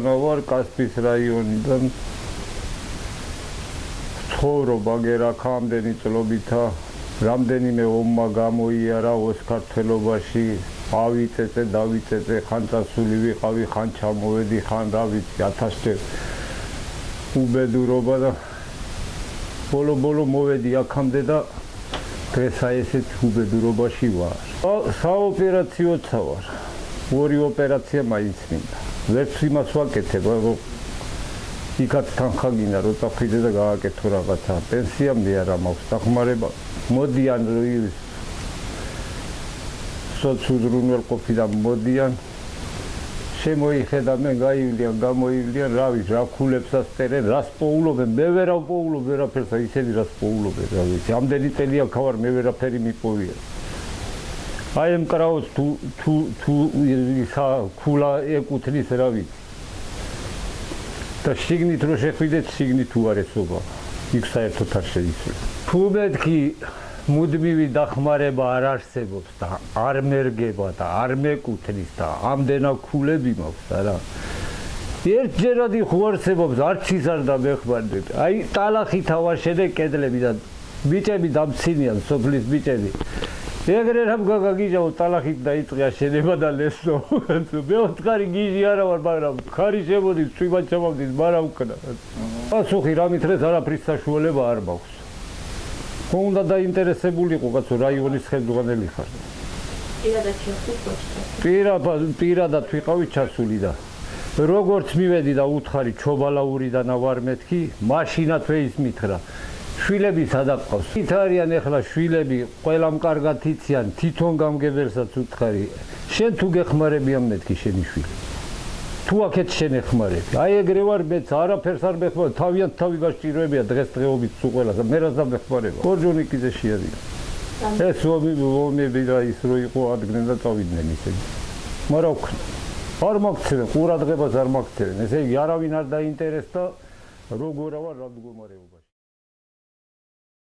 ვარ კასპის რაიონიდან ცხოვრობ აგერ აქ ამდენი წლობითა რამდენიმე ომმა გამოიარა ოსქართლობაში ავიწეწე დავიწეწე ხან წასული ვიყავი ხან ჩამოვედი ხან რა ვიცი 1000-ჯერ უბედურობა და ბოლო მოვედი აქამდე და დღეს აი ესეთ უბედურობაში ვარ საოპერაციოცა ვარ ორი ოპერაცია მაინც მინდა ვერც იმას ვაკეთებ იქაც თანხა გინდა როცა ხვიდე და გააკეთო რაღაცა პენსიამდე არა მაქვს დახმარება მოდიან სოციალურნელყოფიდან მოდიან შემოიხედა მე გამოივლიან რა ვიცი რა ქულებსაც წერენ რას პოულობენ მე ვერა პოულობ ვერაფერს ისეთი რას პოულობენ რა ვიცი ამდენი წელია ხარ მე ვერაფერი მიპოვია აი ამ კრაუს თუ ისა ქულა ეკუთვნის რა ვიცი და შიგნით რო შეხვიდეთ შიგნით უარესობა იქ საერთოდ არ შეიცვლება თუ მეთქი მუდმივი დახმარება არ არსებობს და არ მერგება და არ მეკუთვნის და ამდენა ქულები მაქვს არა ერთჯერად ხო არსებობს არც ის არ დამეხმარდეთ აი ტალახით ავაშენე კედლები და ბიჭები დამცინიან სოფლის ბიჭები ეგრე რამ გაგიჟავ ტალახით დაიწყია შენება და ლესო მე ოთხარი გიჟი არა ვარ მაგრამ ხარი შემოდის წვიმა ჩამოვდის მაგრამ უკნა პასუხი რამით რეს არაფრის საშუალება არ მაქვს უნდა დაინტერესებულიყო კაცო რაიონის ხელმძღვანელი ხარ პირადად ვიყავი ჩასული და როგორც მივედი და უთხარი ჩობალაურიდან ავარ მეთქი მაშინაც ის მითხრა შვილები სადაც ყავს იქ არიან ახლა შვილები ყველამ კარგად იციან თვითონ გამგებელსაც უთხარი შენ თუ გეხმარებიან მეთქი შენი შვილი თუ აქეთ შენ ეხმარები აი ეგრე ვარ მეც არაფერს არ მეხმარ თავიანთ თავი გასჭიროებია დღესდღეობით სულ ყველას და მე რას დამეხმარება ორჯონიკიზე შეადია ეს ომები და ის რო იყო ადგნენ და წავიდნენ ისინი მაგრამ არ მაგცენ ყურადღებას არ მაგცენ ესე იგი არავინ არ დაინტერესდა როგორ ვარ რა მდგომარეობა